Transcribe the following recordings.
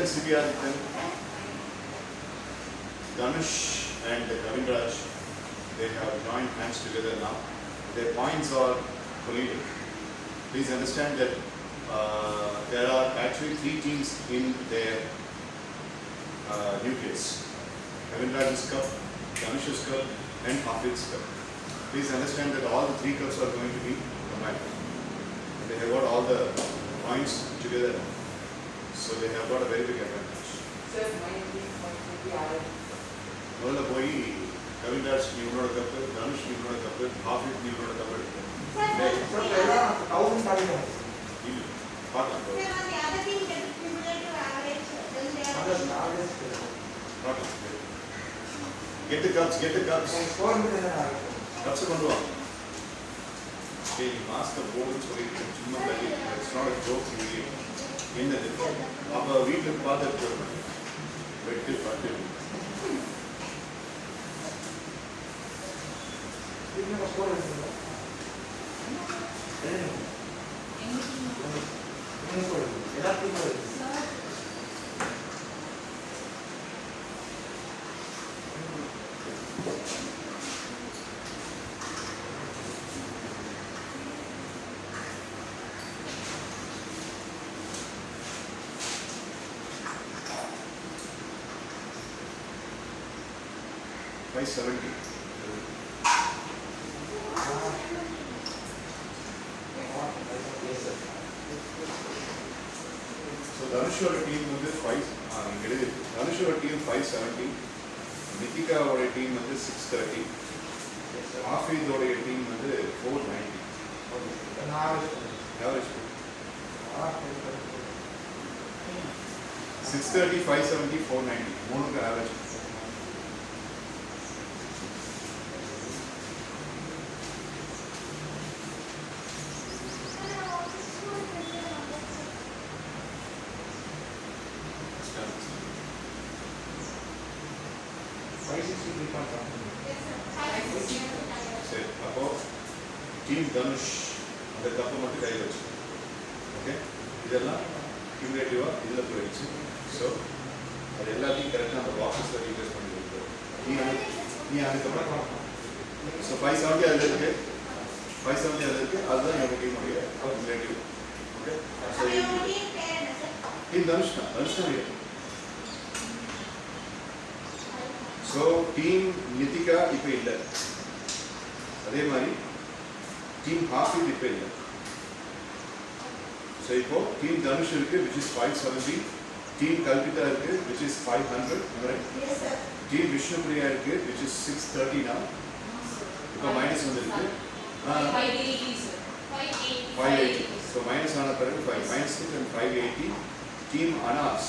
Sivyadithan, Dhanush and Kavinraj, they have joined hands together now. Their points are colliding. Please understand that there are actually 3 teams in their nucleus. Kavinraj's cup, Dhanush's cup and Hafid's cup. Please understand that all the 3 cups are going to be combined. They have got all the points together. So they have got a very big advantage. Sir, my team will be added. Nola boy, Kavinraj you know a couple, Dhanush you know a couple, Hafid you know a couple. Sir, pehla 1000 target. Part of the other team gets distributed to average. Then they are Get the cups, get the cups. Score with the Cups are going to okay, you mask the board so it's not a joke really. In the our we can pass that joke. But till party. By 70. So Dhanush team is 5. Dhanush team 570. Nitika team is 630. Hafid team is 490. Average. 630, 570, 490. More average. Team Dhanush the cup of the okay? This is cumulative, so everything correct on the boxes that you just so 570 other team cumulative. Okay? So Team Dhanush. So Team Nitika ipo adhe mari Team Hafid ipo so ipo Team Dhanush irukku which is 570, Team Kalpita irukku which is 500, right? Yes sir. Team Vishnupriya irukku which is 630 now. Ipo minus vandirukku 580 sir. 580. So minus ana piradhu 5 minus 6 and 580. Team Anas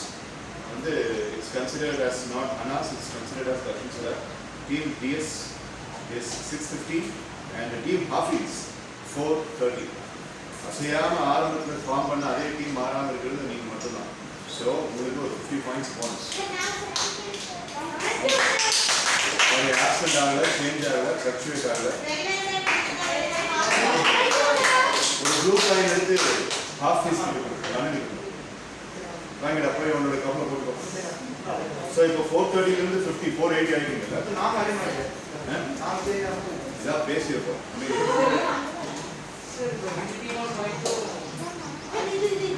and it's considered as not Anas, it's considered as the Team DS is 650 and the Team Hafiz 430. Asayama ஆரம்பத்துல form பண்ண அதே team மாறாம இருக்குது நீங்க மட்டும் தான். So உங்களுக்கு ஒரு 50 points bonus. ஒரு ஆப்சென்ட் ஆகல, சேஞ்ச் ஆகல, ஃப்ளக்சுவேட் ஆகல. ஒரு குரூப் லைன் எடுத்து ஹாஃப் ஃபீஸ் கொடுக்கணும். வாங்கடா போய் உன்னோட கப்பல போட்டுக்கோ. So இப்போ 430 ல இருந்து 50 480 ஆயிட்டீங்கல. நாம அரே மாட்டே. நாம செய்யலாம். இதா பேசியப்போ.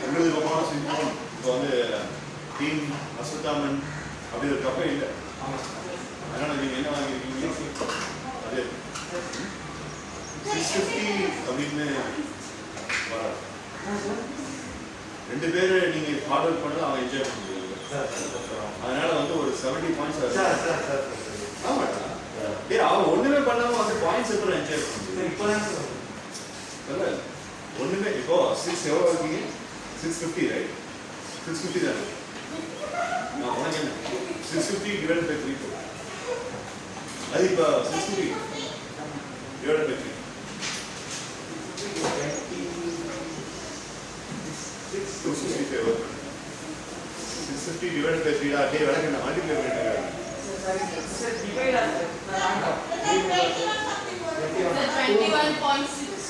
ரெண்டு விதமான சிம்பிள் இப்போ வந்து டீம் அசுத்தாமன் அப்படி ஒரு கப்பே இல்லை. அதனால நீங்க என்ன வாங்கிருக்கீங்க? அது 650 அப்படின்னு வராது. ரெண்டு பேரு நீங்க ஹார்ட் ஒர்க் பண்ணா அவன் என்ஜாய் பண்ண முடியாது. அதனால வந்து ஒரு 70 பாயிண்ட்ஸ் ஆகுது. ஆமாடா. டேய் அவன் ஒண்ணுமே பண்ணாம அந்த பாயிண்ட்ஸ் எப்படி என்ஜாய் பண்ணுது? இப்போதான் இல்ல ஒண்ணுமே இப்போ 6 எவ்வளவு இருக்கீங்க? 650 ரைட்? 650 தான். நான் உனக்கு என்ன 650 divided by 3 அது இப்போ 650 divided by 3 650 divided by 3 டேய் வடக்கு என்ன மல்டிப்ளை பண்ணிட்டு sir divide ஆகுது. நான் 21.6.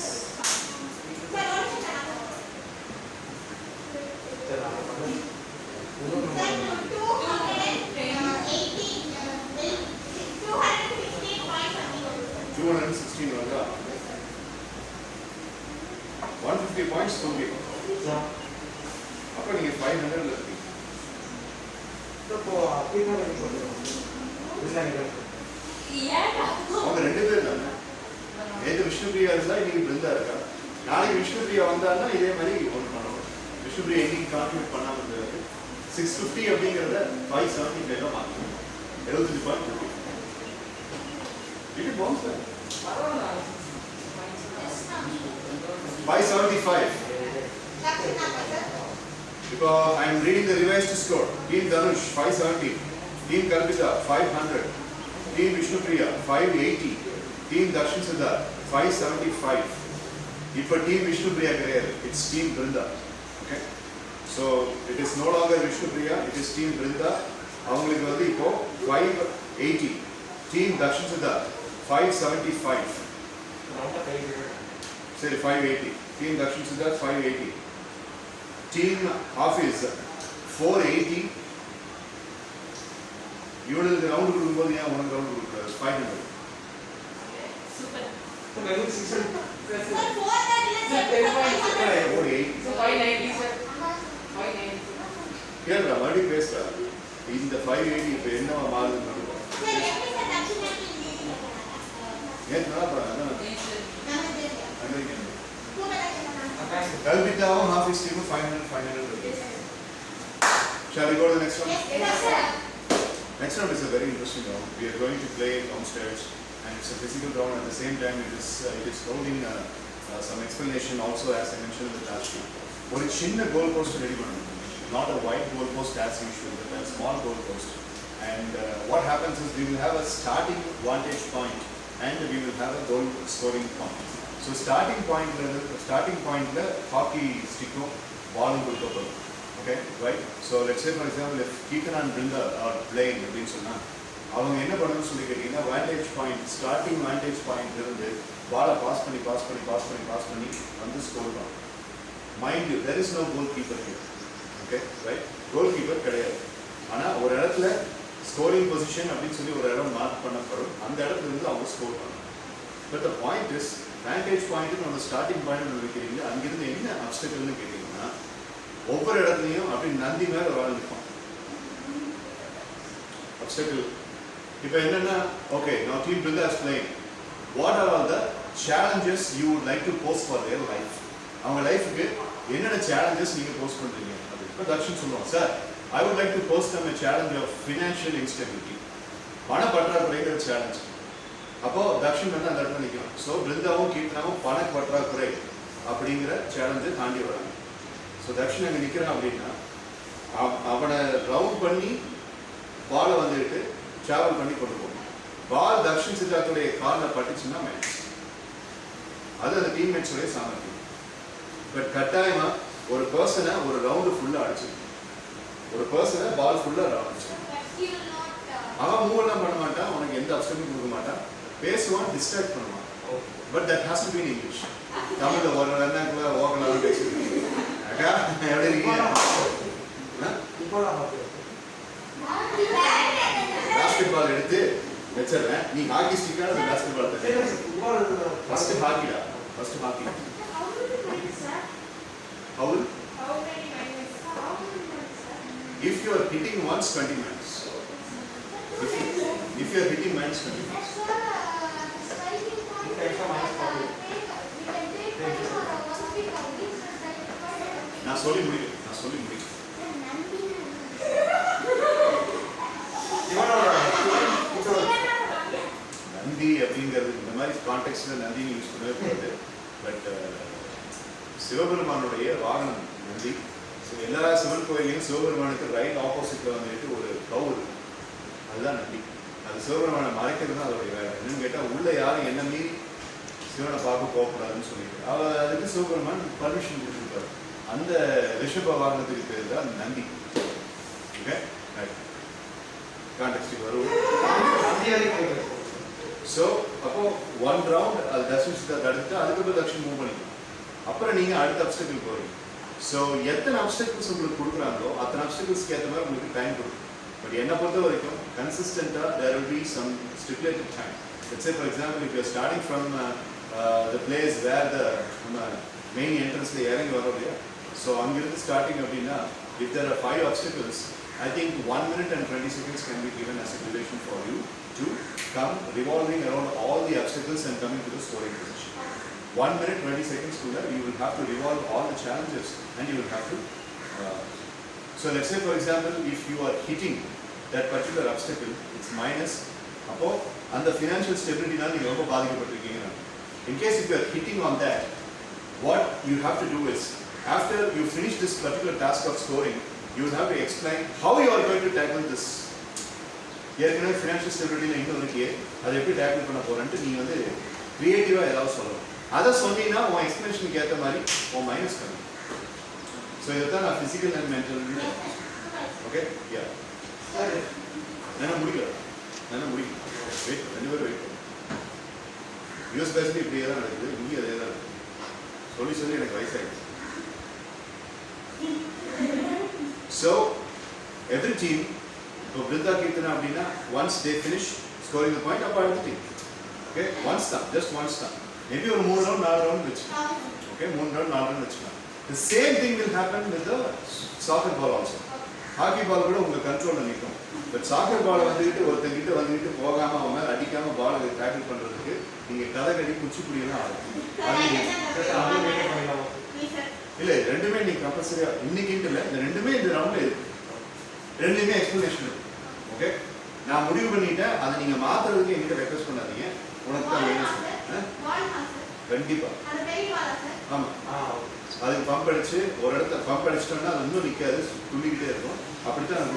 சரி 50 points கொடுக்கணும். அப்போ நீங்கள் 500ல இருக்கீங்க. இப்போ அப்படின்னா ரெடி பண்ணுறோம் இல்லை அவங்க 2 பேர் தானே. நேற்று விஷ்ணுபிரியா இருந்தால் இன்னைக்கு பிருந்தா இருக்கா. நாளைக்கு விஷ்ணுபிரியா வந்தாருன்னா இதே மாதிரி ஒன்று பண்ணணும். விஷ்ணுபிரியா இன்னைக்கு கான்ட்ரிபியூட் பண்ணாமல் இருந்தது 650 அப்படிங்கிறத 575 மாற்றணும். 75 பாயிண்ட் இருக்கு. இது போகும் சார். 575. இப்போ I am reading the revised score. Team Dhanush 570, Team Kalpita 500, Team Vishnupriya 580, Team Dakshin Siddharth 575. இப்போ Team Vishnupriya கிடையாது. It's Team Brinda. Okay. So it is no longer Vishnupriya. It is Team Brinda. அவங்களுக்கு வந்து இப்போ 580. Team Dakshin Siddharth 575. சரி 580. Team Dakshin Siddharth 580. Team Hafiz 480. இவனுக்கு round கொடுக்கும்போது ஏன் உனக்கு ரவுண்ட் கொடுக்குறாரு 500. சூப்பர். வெறும் 600 480. கேளுடா மறுபடியும் பேசுறா. இந்த 580 இப்போ என்னவா மாறுதுன்னு நேற்று நல்லா பண்ணாங்க. Kalpitaவும் Hafiz team 500 இருக்கு. Shall we go to the next one? Next round is a very interesting round. We are going to play downstairs, and it's a physical round. At the same time, it is holding some explanation also, as I mentioned in the last sheet. ஒரு சின்ன goal post ready பண்ணணும். Not a wide goal post as usual, but a small goal post. And what happens is we will have a starting vantage point, and we will have a goal scoring point. So starting point la hockey stick ball கொடுக்கப்படும். Okay, right? So let's say for example if Keetan and Brinda are playing அப்படின்னு சொன்னா அவங்க என்ன பண்ணணும்னு சொல்லி கேட்டீங்கன்னா vantage point, starting vantage point இருந்து பாலை பாஸ் பண்ணி வந்து ஸ்கோர் பண்ணணும். Mind you, there is no goalkeeper here. Okay, right? Goalkeeper கிடையாது. ஆனா ஒரு இடத்துல ஸ்கோரிங் பொசிஷன் அப்படின்னு சொல்லி ஒரு இடம் மார்க் பண்ணப்படும். அந்த இடத்துல இருந்து அவங்க ஸ்கோர் பண்ணணும். But the point is vantage point நம்ம ஸ்டார்டிங் பாயிண்ட் வைக்கிறீங்க. அங்கிருந்து என்ன அப்ஸ்டக்கிள்னு கேட்டீங்கன்னா ஒவ்வொரு இடத்துலையும் அப்படி நந்தி மேல வாழ்ந்துக்கும் அப்ஸ்டக்கிள். இப்போ என்னன்னா okay now team Brinda is playing. What are all the challenges you would like to post for their life? அவங்க லைஃப்க்கு என்னென்ன சேலஞ்சஸ் நீங்க போஸ்ட் பண்றீங்க அது. இப்போ தக்ஷன் சொல்லுவோம் sir I would like to post them a challenge of financial instability. பண பற்றாக்குறைங்கிற challenge. அப்போ தக்ஷன் வந்து அந்த இடத்துல நிற்கும். ஸோ பிருந்தாவும் கீர்த்தனாவும் பண பற்றாக்குறை அப்படிங்கிற சேலஞ்சை தாண்டி வராங்க. ஸோ தக்ஷன் அங்கே நிற்கிறான் அப்படின்னா அவனை ரவுண்ட் பண்ணி பாலை வந்துட்டு ட்ராவல் பண்ணி கொண்டு போகணும். பால் தக்ஷன் சித்தார்த்துடைய காலில் பட்டுச்சுன்னா மேட்ச். அது அந்த டீம்மேட்ஸோடைய சாமர்த்தியம். பட் கட்டாயமா ஒரு பர்சனை ஒரு ரவுண்டு ஃபுல்லாக அடிச்சிருக்கு. ஒரு பர்சனை பால் ஃபுல்லாக அடிச்சிருக்கு. அவன் மூவ் எல்லாம் பண்ண மாட்டான், உனக்கு எந்த அப்சனும் கொடுக்க மாட்டான், பேசுவான், டிஸ்ட்ராக்ட் பண்ணுவான். But that has to be in English. தமிழ்ல ஒரு ரெண்டாக்குள்ள ஓகலாம் பேசிருக்கீங்க. அக்கா எப்படி இருக்கீங்க? பாஸ்கெட் பால் எடுத்து வச்சிடறேன். நீ ஹாக்கி ஸ்டிக்கான அந்த பாஸ்கெட் பால் ஃபர்ஸ்ட் ஹாக்கிடா. First hockey. How many minutes? If you are hitting once 20 minutes. If you are hitting minus 20 minutes. நான் சொல்லி முடியும். நந்தி அப்படிங்கிறது இந்த மாதிரி கான்டெக்ட்ல நந்தினி யூஸ் பண்ணவே கூடாது. பட் சிவபெருமானுடைய வாகனம் நந்தி. ஸோ எல்லா சிவன் கோயிலையும் சிவபெருமானுக்கு ரைட் ஆப்போசிட்ல வந்துட்டு ஒரு கவு இருக்கு. அதுதான் நந்தி. அது சிவபெருமானை மறைக்கிறது தான் அதோடைய வேலை. என்னன்னு கேட்டால் உள்ள யாரும் என்ன மீறி சிவனை பார்க்க போகக்கூடாதுன்னு சொல்லிட்டு அதுக்கு சிவபெருமான் பர்மிஷன் கொடுத்துருக்காரு. அந்த ரிஷப வாகனத்துக்கு பேர் தான் நந்தி. ஓகே, கான்டெக்ஸ்ட் வரும். ஸோ அப்போ ஒன் ரவுண்ட் அது தர்ஷன் அடுத்து அதுக்கப்புறம் தர்ஷன் மூவ் பண்ணிக்கணும். அப்புறம் நீங்கள் அடுத்த அப்டக்கிள் போகிறீங்க. ஸோ எத்தனை அப்டக்கிள்ஸ் உங்களுக்கு கொடுக்குறாங்களோ அத்தனை அப்டக்கிள்ஸ்க்கு ஏற்ற மாதிரி உங்களுக்கு டைம் கொடுக்கும். பட் என்னை பொறுத்த வரைக்கும் கன்சிஸ்டண்டாக there will be some stipulated time. Let's say for example if you are starting from the place where the main என்ட்ரன்ஸில் இறங்கி வரோம் இல்லையா? ஸோ அங்கிருந்து ஸ்டார்டிங் அப்படின்னா if there are 5 obstacles, I think 1 minute and 20 seconds can be given as a duration for you to come revolving around all the obstacles and coming to the scoring position. 1 minute 20 seconds to that you will have to revolve all the challenges and you will have to so let's say for example if you are hitting that particular obstacle, it's minus appo and the financial stability nal neenga romba baadikapattirukeenga. In case if you are hitting on that, what you have to do is after you finish this particular task of scoring, you will have to explain how you are going to tackle this. ஏற்கனவே financial ஸ்டெபிலிட்டியில் இன்னும் இருக்கே அதை எப்படி tackle பண்ண போகிறேன்ட்டு நீ வந்து க்ரியேட்டிவாக ஏதாவது சொல்லணும். அதை சொன்னீங்கன்னா உன் எக்ஸ்பிளேஷனுக்கு ஏற்ற மாதிரி உன் மைனஸ் கம்மி. ஸோ இதை தான் நான் physical and mental okay yeah என்ன முடிக்கல வெயிட் 2 பேரும் வெயிட் யூஎஸ் பேஸ்லி இப்படியே தான் நடக்குது, இங்கே அதே தான் இருக்குது. சொல்லி எனக்கு வயசாகிடுச்சு. So every team, இப்போ Brinda Kirtana அப்படின்னா once they finish scoring the point அப்போ அடுத்த team. Okay, once தான், just once தான். Maybe ஒரு 3 round 4 round வச்சுக்கலாம். Okay, 3 round 4 round வச்சுக்கலாம். The same thing will happen with the soccer ball also. Hockey ball கூட உங்க கண்ட்ரோல்ல நிற்கும். பட் சாக்கர் பால் வந்துட்டு ஒருத்தங்கிட்ட வந்துட்டு போகாம அவன் மேல அடிக்காம பால் டேக்கிள் பண்றதுக்கு நீங்க கதகடி குச்சிப்புடி எல்லாம் ஆகும். இல்ல ரெண்டுமே நீ கம்பல்சரியா இன்னைக்கு இல்ல, இந்த ரெண்டுமே இந்த ரவுண்ட்ல இருக்கு. ரெண்டுமே எக்ஸ்பிளனேஷன் இருக்கு. ஓகே, நான் முடிவு பண்ணிட்டேன், அதை நீங்க மாத்துறதுக்கு என்கிட்ட ரெக்வெஸ்ட் பண்ணாதீங்க. உனக்கு தான் வேணும் கண்டிப்பா. ஆமா, அதுக்கு பம்ப் அடிச்சு ஒரு இடத்துல பம்ப் அடிச்சிட்டோம்னா அது இன்னும் நிற்காது, துள்ளிக்கிட்டே இருக்கும். அப்படித்தான் நான்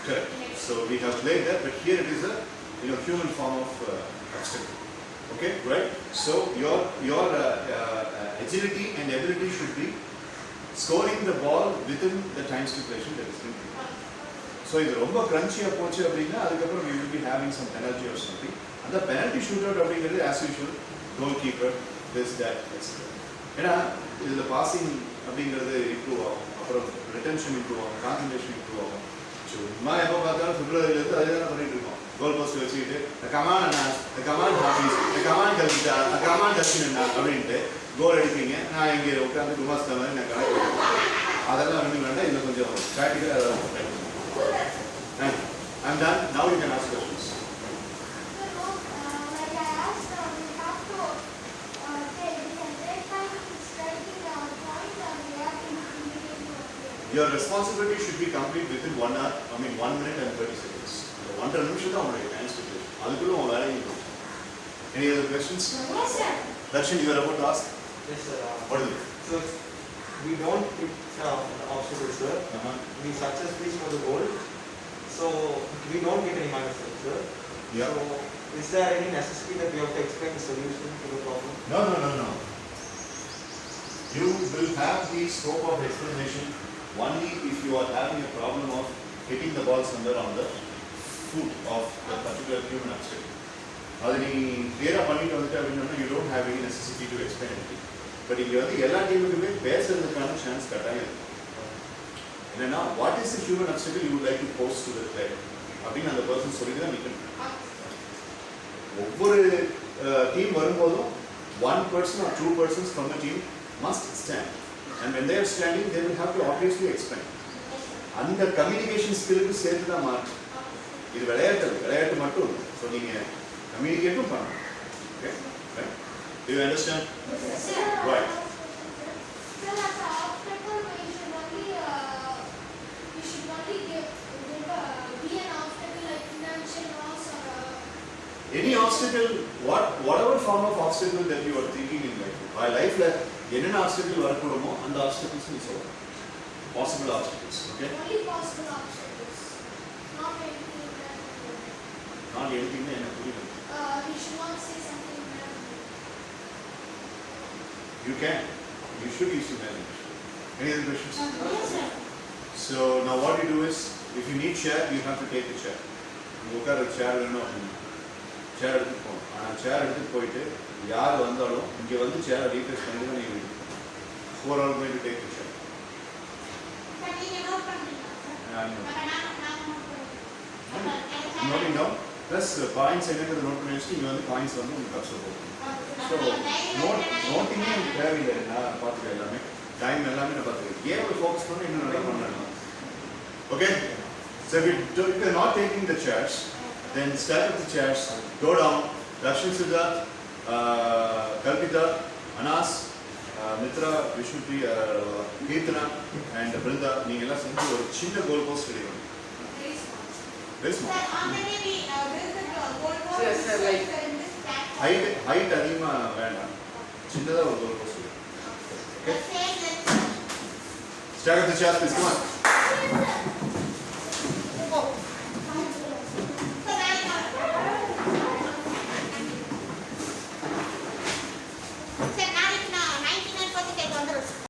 correct. So we have played that, but here it is a human form of obstacle. Okay, right? So your agility and ability should be scoring the ball within the time stipulation that is given. So if ரொம்ப கிரன்ச்சியா போச்சு அப்படின்னா அதுக்கப்புறம் we will be having some penalty or something. And the penalty shootout அப்படிங்கிறது as usual goalkeeper this that etc. ஏன்னா இதுல passing அப்படிங்கிறது improve ஆகும், அப்புறம் ரிட்டென்ஷன் இம்ப்ரூவ் ஆகும், கான்சன்ட்ரேஷன் இம்ப்ரூவ் ஆகும். சும்மா எப்போ பார்த்தாலும் பிப்ரவரியிலேருந்து அதே தானே பண்ணிட்டு இருக்கோம். கோல் போஸ்ட் வச்சுக்கிட்டு கமான் அண்ணா, come on Hafeez, come on கல்விட்டா, come on Dustin அண்ணா அப்படின்ட்டு கோல் அடிப்பீங்க. நான் இங்கே உட்காந்து குமாஸ்தா மாதிரி நான் கணக்கு அதெல்லாம் ஒன்றும் வேண்டாம். இதில் கொஞ்சம் ப்ராக்டிக்கலாக அதாவது I'm done. Now you can ask questions. Your responsibility should be complete within 1 hour. 1 minute and 30 seconds. 1.5 நிமிஷம் தான் உங்களுடைய டைம் ஸ்டேபிள். அதுக்குள்ள உங்க வேலையை இருக்கும். Any other questions? Yes, sir. Darshan, you are about to ask. Yes, sir. What is it? So we don't hit obstacles, sir. We successfully score the goal. So we don't get any minus, sir. Yeah. So is there any necessity that we have to explain the solution to the problem? No. You will have the scope of explanation only if you are having a problem of hitting the ball somewhere on the foot of the particular human obstacle. அது நீ கிளியராக பண்ணிட்டு வந்துட்டு அப்படின்னா you don't have any necessity to explain anything. But இங்கே வந்து எல்லா டீமுக்குமே பேசுறதுக்கான சான்ஸ் கட்டாயம் இருக்கு. என்னன்னா what is the human obstacle you would like to pose to the player அப்படின்னு அந்த பர்சன் சொல்லி தான் நிற்கணும். ஒவ்வொரு டீம் வரும்போதும் 1 person or 2 persons from the team must stand, and when they are standing they will have to obviously explain. அந்த communication ஸ்கில்லுக்கு சேர்த்து தான் மார்க். இது விளையாட்டு மட்டும். ஸோ நீங்கள் கம்யூனிகேட்டும் பண்ணணும். Okay, right? Do you understand? Yes, sir. Right. Sir, as an obstacle, we should only be an obstacle like financial loss or Any obstacle, whatever form of obstacle that you are thinking in life. By life la என்னென்ன obstacle வரக்கூடுமோ அந்த obstacles நீ சொல்லணும். Possible obstacles, okay? only possible obstacles, not anything that நான் எழுதினா எனக்கு புரியல. we should not say something that You can. You should use your language. Any other questions? yes, sir. So now what you do is, if you need chair, you have to take the chair. You உட்கார chair வேணும் அப்படின்னா chair எடுத்துட்டு போகணும். ஆனால் chair எடுத்துட்டு போயிட்டு யார் வந்தாலும் இங்கே வந்து chair ரீப்ளேஸ் பண்ணி தான் நீங்கள் வீட்டுக்கு போகணும். 4 hours going to take the chair. But நீங்க note பண்றீங்களா, sir? I know. நான் note பண்றேன். Noting down. Plus plus points என்னங்கிறது நோட் பண்ணி வச்சுட்டு இங்கே வந்து பாயிண்ட்ஸ் வந்து உங்களுக்கு கப்ஸில் போகும். ஸோ நோட்டிங்கே உங்களுக்கு தேவையில்லை, நான் பார்த்துக்கிறேன் எல்லாமே டைம் எல்லாமே நான் பார்த்துக்கிறேன். கேமில் ஃபோக்கஸ் பண்ணி இன்னும் நல்லா பண்ணலாம். Okay, so if you're not taking the chairs, then stack up the chairs, go down. Darshan Siddharth, Kalpita, Anas, Mitra, Vishnupriya, Kirtana and Brinda, நீங்க எல்லாம் சேர்ந்து ஒரு சின்ன கோல் போஸ்ட் ரெடி பண்ணுங்க. Very small. Yes, sir, like- height அதிகமா வேண்டாம், சின்னதா ஒரு goal post. Okay, stack up the chairs please, come on.